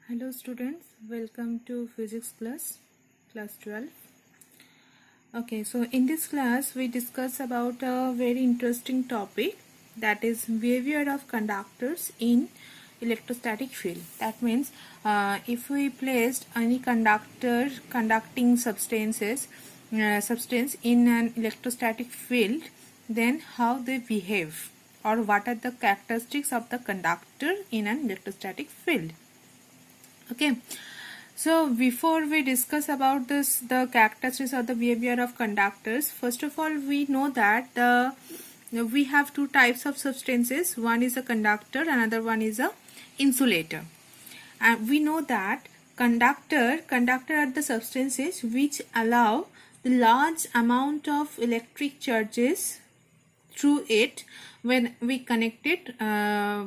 Hello students, welcome to physics class 12. Okay, so in this class we discuss about a very interesting topic, that is behavior of conductors in electrostatic field. That means if we placed any conducting substance in an electrostatic field, then how they behave, or what are the characteristics of the conductor in an electrostatic field. Okay, so before we discuss about the characteristics or the behavior of conductors, first of all we know that we have two types of substances. One is a conductor, another one is a insulator. And we know that conductor are the substances which allow the large amount of electric charges through it when we connect it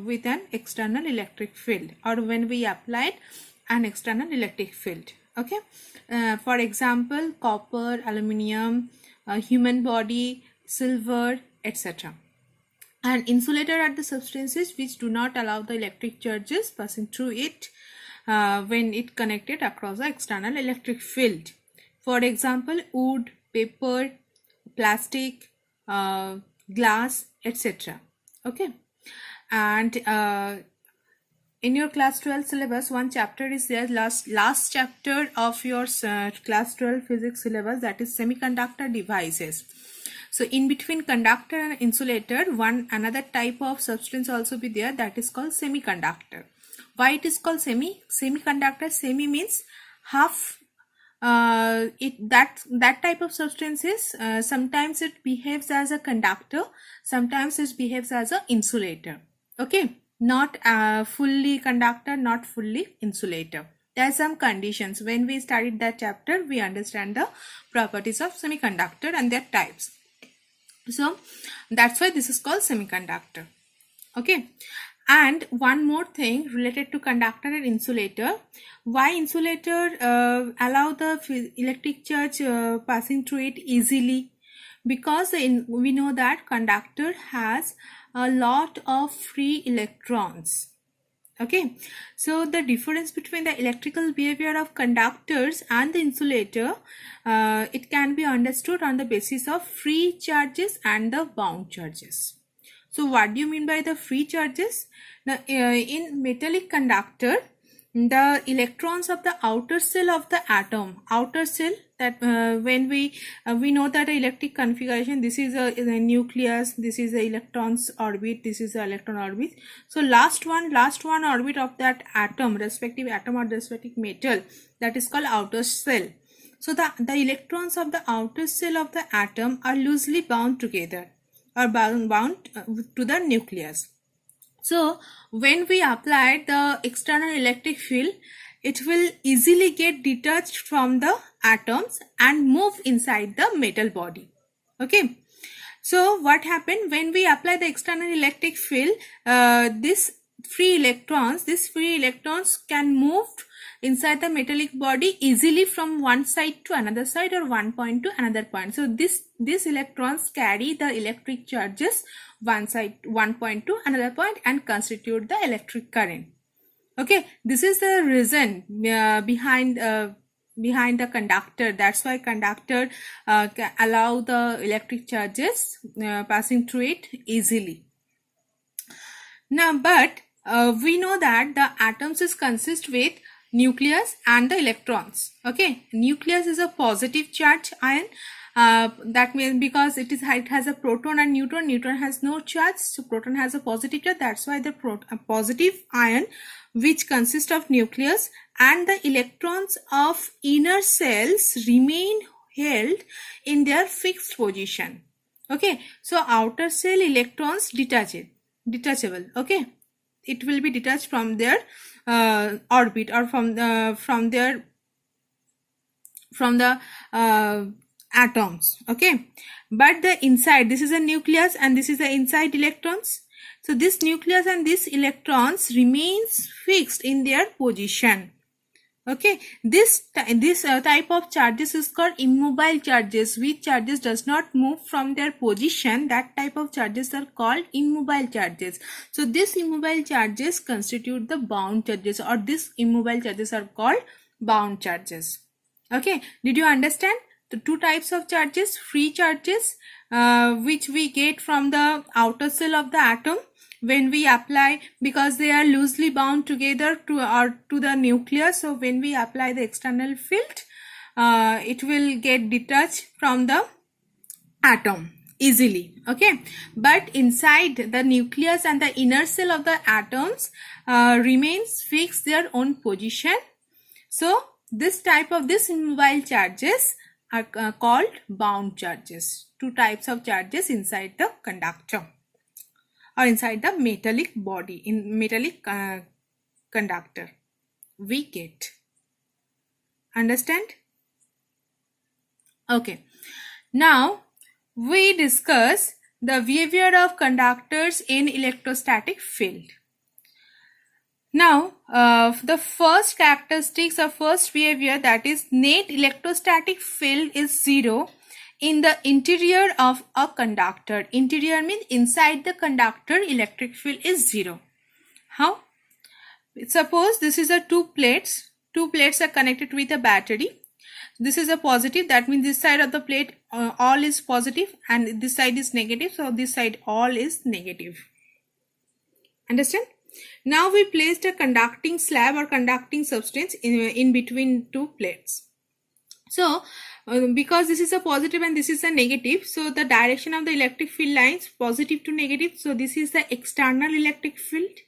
with an external electric field, or when we applied an external electric field. Okay, for example, copper, aluminium, human body, silver, etc. And insulator are the substances which do not allow the electric charges passing through it when it connected across the external electric field. For example, wood, paper, plastic, glass, etc. Okay, and in your class 12 syllabus, one chapter is there, last chapter of your class 12 physics syllabus, that is semiconductor devices. So in between conductor and insulator, another type of substance also be there, that is called semiconductor. Why it is called semiconductor? Semi means half. That type of substances, sometimes it behaves as a conductor, sometimes it behaves as an insulator. Okay, not fully conductor, not fully insulator. There are some conditions. When we studied that chapter, we understand the properties of semiconductor and their types. So that's why this is called semiconductor. Okay, and one more thing related to conductor and insulator. Why insulator allow the electric charge passing through it easily? Because we know that conductor has a lot of free electrons. Okay, so the difference between the electrical behavior of conductors and the insulator, it can be understood on the basis of free charges and the bound charges. So what do you mean by the free charges? Now, in metallic conductor, the electrons of the outer shell of the atom, that when we know that electric configuration, this is a nucleus, this is the electrons orbit, this is the electron orbit. So last one orbit of that atom, respective atom or respective metal, that is called outer shell. So the electrons of the outer shell of the atom are loosely bound together, or bound to the nucleus. So when we apply the external electric field, it will easily get detached from the atoms and move inside the metal body. Okay, so what happened when we apply the external electric field? These free electrons can move inside the metallic body easily from one side to another side, or one point to another point. So these electrons carry the electric charges one point to another point and constitute the electric current. Okay, this is the reason behind the conductor. That's why conductor allow the electric charges passing through it easily. Now, but we know that the atoms is consist with nucleus and the electrons. Okay, nucleus is a positive charge ion. That means because it has a proton and neutron. Neutron has no charge, so proton has a positive charge. That's why the positive ion, which consists of nucleus, and the electrons of inner cells remain held in their fixed position. Okay, so outer cell electrons detachable. Okay, it will be detached from their orbit, or from the atoms. Okay, but the inside, this is a nucleus and this is the inside electrons. So this nucleus and these electrons remains fixed in their position. Okay, this type of charges is called immobile charges, which charges does not move from their position. That type of charges are called immobile charges. So this immobile charges constitute the bound charges, or this immobile charges are called bound charges. Okay, did you understand the two types of charges? Free charges, which we get from the outer shell of the atom when we apply, because they are loosely bound together to the nucleus. So when we apply the external field, it will get detached from the atom easily. Okay, but inside the nucleus and the inner shell of the atoms remains fixed their own position. So this type of immobile charges are called bound charges. Two types of charges inside the conductor or inside the metallic body, in metallic conductor we get. Understand? Okay, now we discuss the behavior of conductors in electrostatic field. Now, the first characteristics or first behavior, that is net electrostatic field, is zero in the interior of a conductor. Interior means inside the conductor electric field is zero. How? Suppose this is a two plates are connected with a battery. This is a positive, that means this side of the plate all is positive and this side is negative, so this side all is negative. Understand? Now we placed a conducting slab or conducting substance in between two plates. So because this is a positive and this is a negative, so the direction of the electric field lines positive to negative, so this is the external electric field.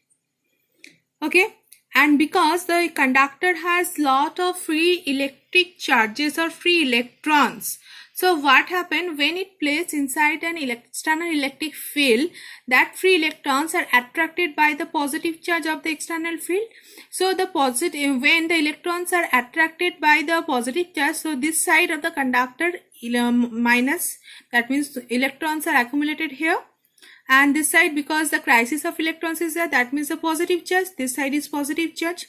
Okay, and because the conductor has lot of free electric charges or free electrons, so what happened when it placed inside an external electric field, that free electrons are attracted by the positive charge of the external field. So the positive, when the electrons are attracted by the positive charge, so this side of the conductor minus, that means electrons are accumulated here, and this side, because the crisis of electrons is there, that means the positive charge, this side is positive charge.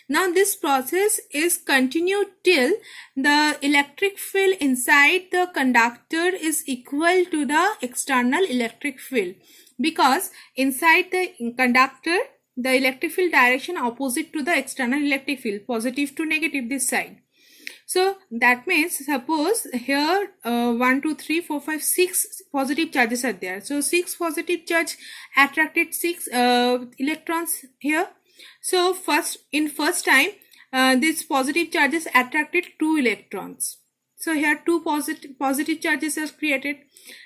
Now this process is continued till the electric field inside the conductor is equal to the external electric field, because inside the conductor the electric field direction opposite to the external electric field, positive to negative this side. So that means, suppose here 1 2 3 4 5 6 positive charges are there, so 6 positive charge attracted 6 electrons here. So first time this positive charges attracted 2 electrons, so here 2 positive charges are created.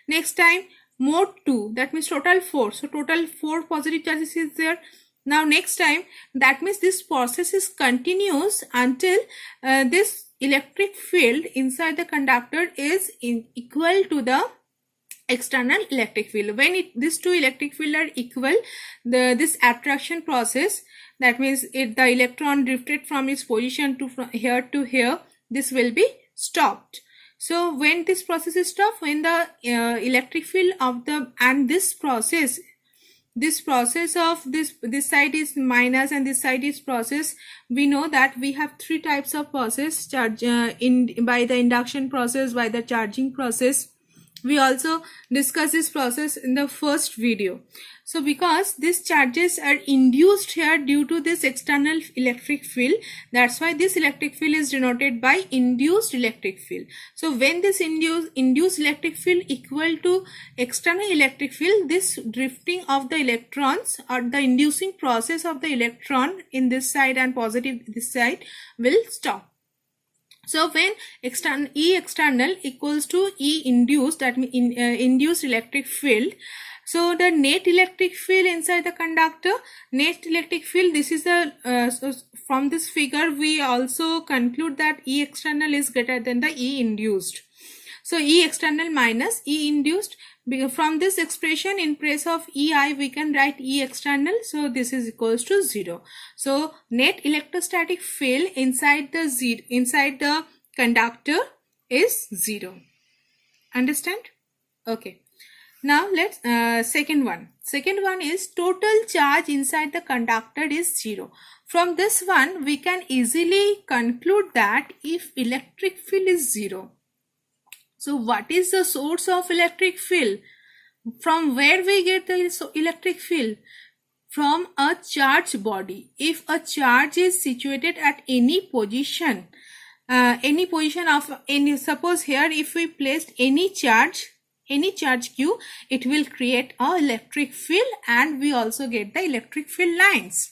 Next time more 2, that means total 4, so total 4 positive charges is there. Now next time, that means this process is continuous until this electric field inside the conductor is equal to the external electric field. When these two electric field are equal, this attraction process, that means the electron drifted from its position to here to here, this will be stopped. So when this process is stopped, when the electric field of the, and this process of this side is minus and this side is process, we know that we have 3 types of process: charge by the induction process, by the charging process. We also discussed this process in the first video. So because these charges are induced here due to this external electric field, that's why this electric field is denoted by induced electric field. So when this induced electric field equal to external electric field, this drifting of the electrons or the inducing process of the electron in this side and positive this side will stop. So when E external equals to E induced, that means induced electric field, so the net electric field inside the conductor, net electric field, this is the so from this figure we also conclude that E external is greater than the E induced. So E external minus E induced. From this expression, in place of EI we can write E external, so this is equals to 0. So net electrostatic field inside the conductor is 0. Understand? Okay. Now let's second one. Second one is total charge inside the conductor is 0. From this one, we can easily conclude that if electric field is 0. So what is the source of electric field? From where we get the electric field? From a charged body. If a charge is situated at any position of any, suppose here if we placed any charge q, it will create a electric field and we also get the electric field lines.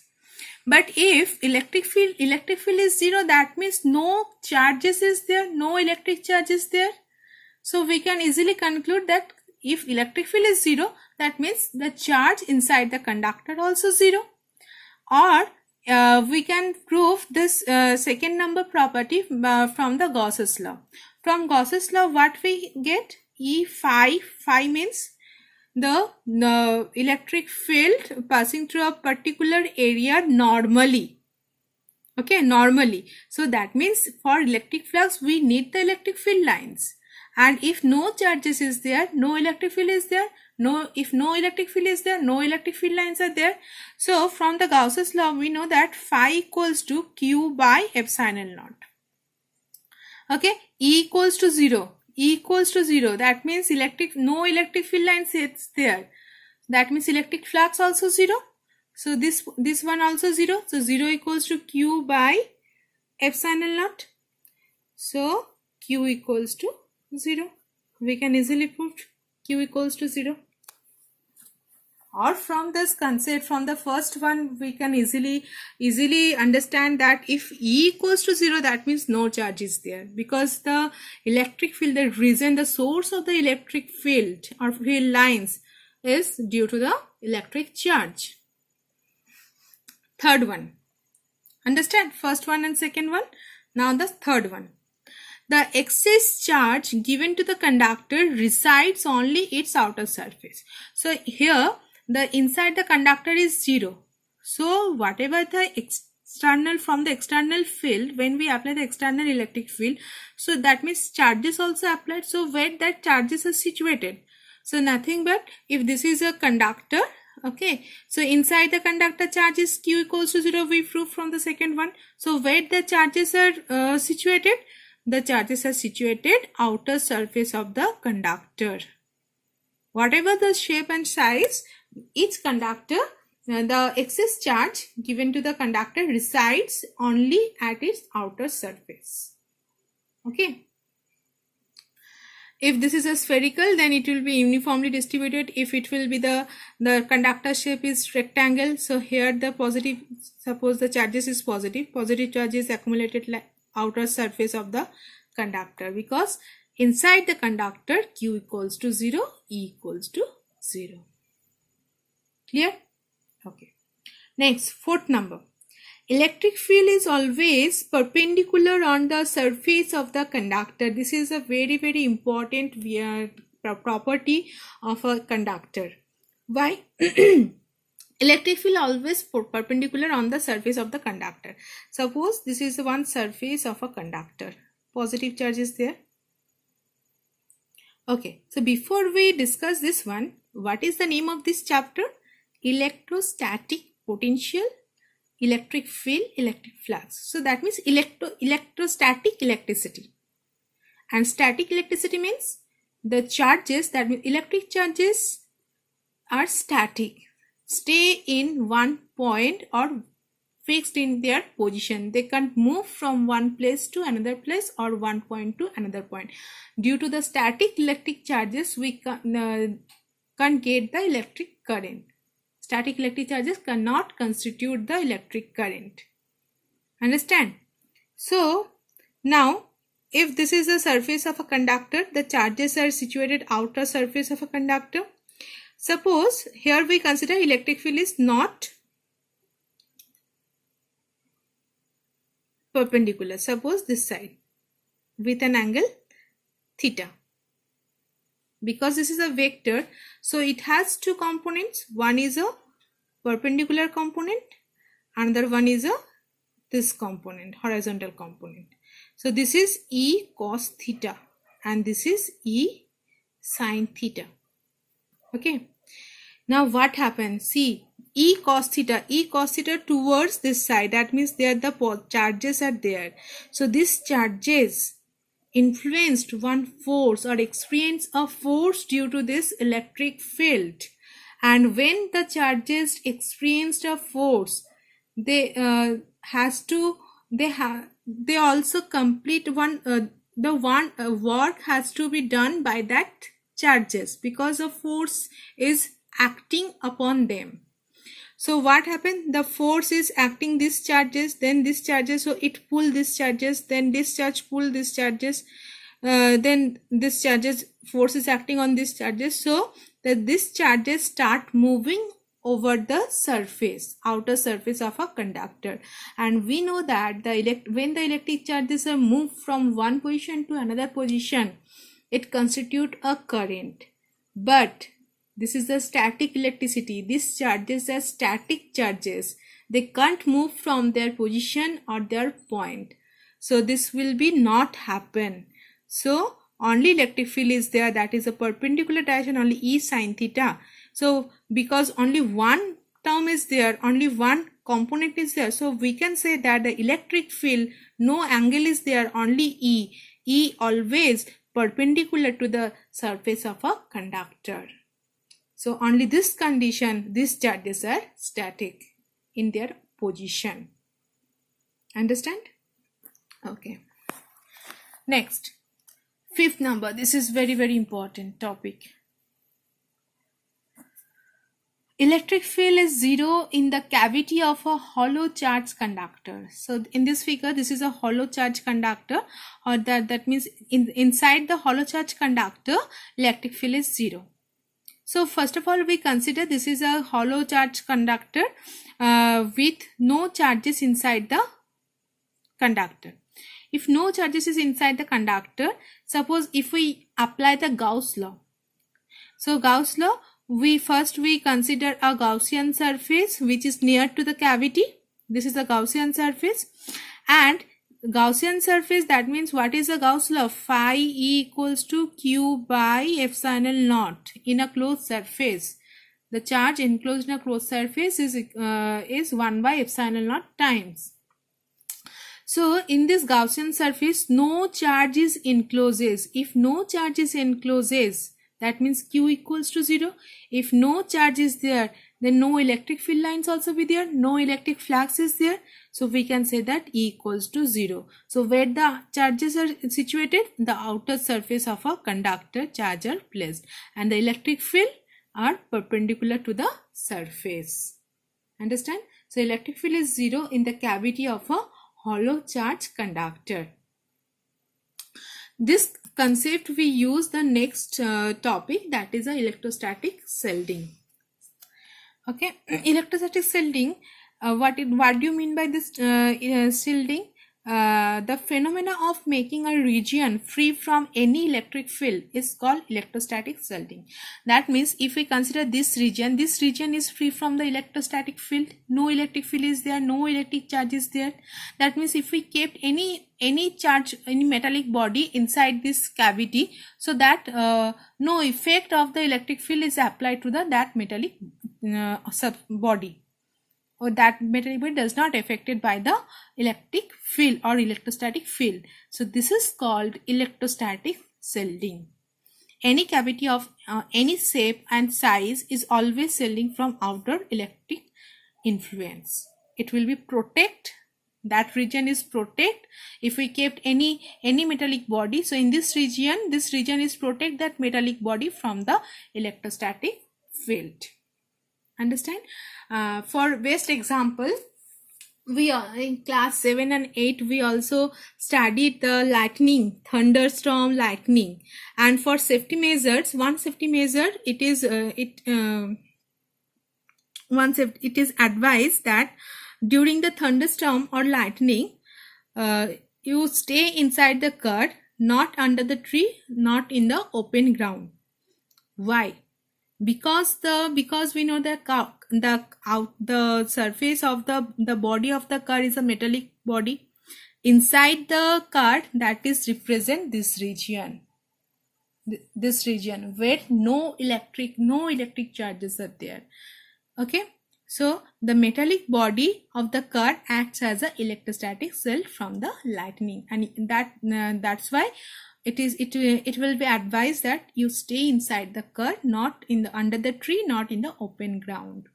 But if electric field is 0, that means no charges is there, no electric charge is there. So we can easily conclude that if electric field is 0, that means the charge inside the conductor also 0. Or we can prove this second number property from the Gauss's law. From Gauss's law, what we get? E phi means the electric field passing through a particular area normally. Okay, normally. So that means for electric flux, we need the electric field lines. And if no charges is there, no electric field is there. If no electric field is there, no electric field lines are there. So from the Gauss's law, we know that phi equals to Q by epsilon naught. Okay, E equals to 0. E equals to 0. That means no electric field lines is there. That means electric flux also 0. So this one also 0. So 0 equals to Q by epsilon naught. So Q equals to 0. We can easily prove Q equals to 0. Or from this concept, from the first one, we can easily understand that if E equals to 0, that means no charge is there, because the electric field, the reason, the source of the electric field or field lines is due to the electric charge. Third one. Understand? First one and second one. Now the third one. The excess charge given to the conductor resides only its outer surface. So here the inside the conductor is 0. So whatever the external, from the external field, when we apply the external electric field, so that means charges also applied. So where that charges are situated. So nothing but if this is a conductor, okay, so inside the conductor charge is Q equals to 0, we prove from the second one. So where the charges are situated? The charges are situated outer surface of the conductor. Whatever the shape and size, each conductor, the excess charge given to the conductor resides only at its outer surface. Okay. If this is a spherical, then it will be uniformly distributed. If it will be the conductor shape is rectangle, so here the positive, suppose the charges is positive charge is accumulated like outer surface of the conductor, because inside the conductor Q equals to 0, E equals to 0. Clear? Okay. Next, fourth number. Electric field is always perpendicular on the surface of the conductor. This is a very, very important property of a conductor. Why? Electric field always perpendicular on the surface of the conductor. Suppose this is one surface of a conductor. Positive charge is there. Okay, so before we discuss this one, what is the name of this chapter? Electrostatic potential, electric field, electric flux. So that means electrostatic electricity. And static electricity means the charges, that means electric charges are static, stay in one point or fixed in their position. They can't move from one place to another place or one point to another point. Due to the static electric charges, we can't get the electric current. Static electric charges cannot constitute the electric current. Understand? So now if this is the surface of a conductor, the charges are situated outer surface of a conductor. Suppose here we consider electric field is not perpendicular. Suppose this side with an angle theta. Because this is a vector, so it has two components. One is a perpendicular component, another one is this component, horizontal component. So this is E cos theta and this is E sin theta. Okay. Now what happens? See, E cos theta towards this side. That means there the charges are there. So these charges influenced one force or experience a force due to this electric field. And when the charges experienced a force, they they also complete work has to be done by that charges because the force is acting upon them. So what happened? The force is acting these charges, then these charges, so it pull these charges, then this charge pull these charges, then this charges, force is acting on these charges, so that these charges start moving over the surface, outer surface of a conductor. And we know that when the electric charges are moved from one position to another position, it constitutes a current. But this is the static electricity. These charges are static charges. They can't move from their position or their point. So this will be not happen. So only electric field is there, that is a perpendicular direction, only E sin theta. So because only one term is there, only one component is there, so we can say that the electric field, no angle is there, only E. E always perpendicular to the surface of a conductor. So only this condition, these charges are static in their position. Understand? Okay. Next, fifth number. This is very important topic. Electric field is zero in the cavity of a hollow charged conductor. So in this figure, this is a hollow charged conductor, or that means inside the hollow charged conductor, electric field is zero. So first of all, we consider this is a hollow charged conductor with no charges inside the conductor. If no charges is inside the conductor, suppose if we apply the Gauss law. So Gauss law, we consider a Gaussian surface which is near to the cavity. This is a Gaussian surface, and Gaussian surface, that means what is the Gauss law? Phi E equals to Q by epsilon naught in a closed surface. The charge enclosed in a closed surface is 1 by epsilon naught times. So in this Gaussian surface, no charge is encloses. If no charge is encloses, that means Q equals to 0. If no charge is there, then no electric field lines also be there, no electric flux is there. So we can say that E equals to 0. So where the charges are situated, the outer surface of a conductor charge are placed, and the electric field are perpendicular to the surface. Understand? So electric field is 0 in the cavity of a hollow charged conductor. This concept we use the next topic, that is electrostatic shielding. Okay, electrostatic shielding. What do you mean by this shielding? The phenomena of making a region free from any electric field is called electrostatic shielding. That means if we consider this region is free from the electrostatic field, no electric field is there, no electric charge is there. That means if we kept any charge, any metallic body inside this cavity, so that no effect of the electric field is applied to that metallic body, or that metallic body does not affected by the electric field or electrostatic field. So this is called electrostatic shielding. Any cavity of any shape and size is always shielding from outer electric influence. It will be protect, that region is protect. If we kept any metallic body, so in this region is protect that metallic body from the electrostatic field. Understand? For best example, we are in class 7 and 8, we also studied the lightning, thunderstorm, lightning. And for safety measures, one safety measure, it is advised that during the thunderstorm or lightning, you stay inside the car, not under the tree, not in the open ground. Why? Because we know that the surface of the body of the car is a metallic body. Inside the car, that is represent this region. this region where no electric charges are there. Okay, so the metallic body of the car acts as an electrostatic shield from the lightning, and that's why it will be advised that you stay inside the car, not in the under the tree, not in the open ground,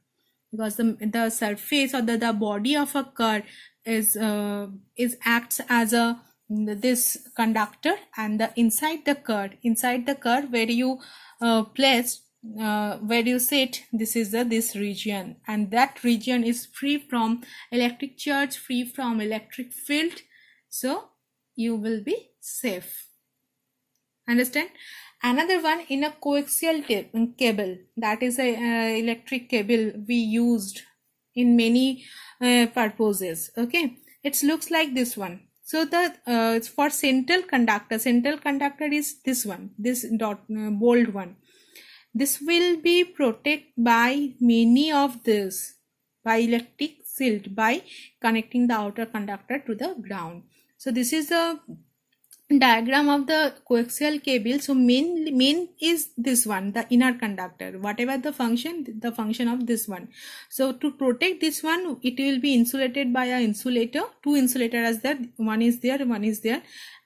because the surface or the body of a car is acts as a this conductor, and the inside the car where you place where you sit, this is this region, and that region is free from electric charge, free from electric field, so you will be safe. Understand? Another one, in a coaxial cable, that is a electric cable we used in many purposes. Okay, it looks like this one. So the it's for central conductor is this one, this bold one. This will be protected by many of this, by electric shield, by connecting the outer conductor to the ground. So this is a diagram of the coaxial cable. So main is this one, the inner conductor, whatever the function of this one. So to protect this one, it will be insulated by a insulator, two insulator as there, one is there.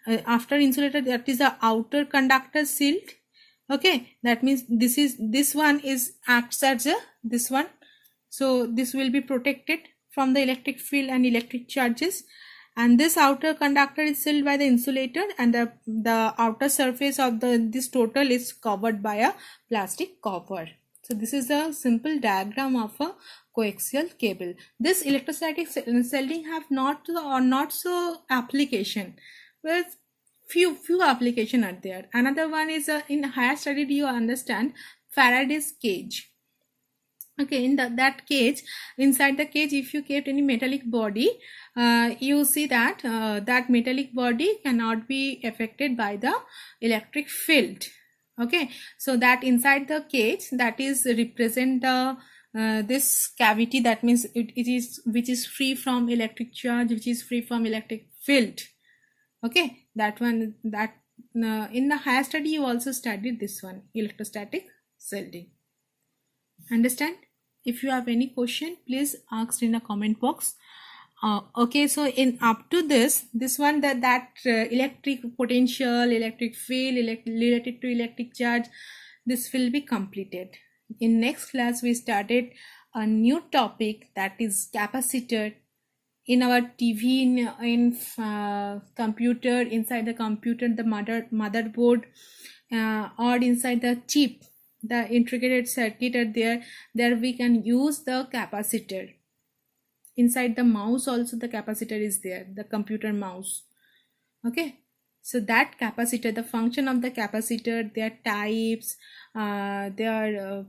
After insulator, that is the outer conductor shield. Okay, that means this one is acts as a this one, so this will be protected from the electric field and electric charges. And this outer conductor is sealed by the insulator, and the outer surface of this total is covered by a plastic cover. So this is a simple diagram of a coaxial cable. This electrostatic shielding have not so application, but few application are there. Another one is in higher study you understand Faraday's cage. Okay, in that cage, inside the cage, if you kept any metallic body, you see that that metallic body cannot be affected by the electric field. Okay, so that inside the cage, that is represent the this cavity, that means it is which is free from electric charge, which is free from electric field. Okay, that one, that in the higher study you also studied this one, electrostatic shielding. Understand? If you have any question, please ask in the comment box. Okay, so in up to this one, that electric potential, electric field, related to electric charge, this will be completed. In next class we started a new topic, that is capacitor. In our TV, in computer, inside the computer, the motherboard, or inside the chip, the integrated circuit are there we can use the capacitor. Inside the mouse also the capacitor is there, the computer mouse. Okay, so that capacitor, the function of the capacitor, their types, their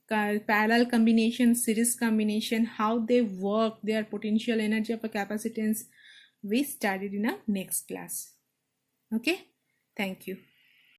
parallel combination, series combination, how they work, their potential energy of a capacitance, we studied in a next class. Okay, thank you.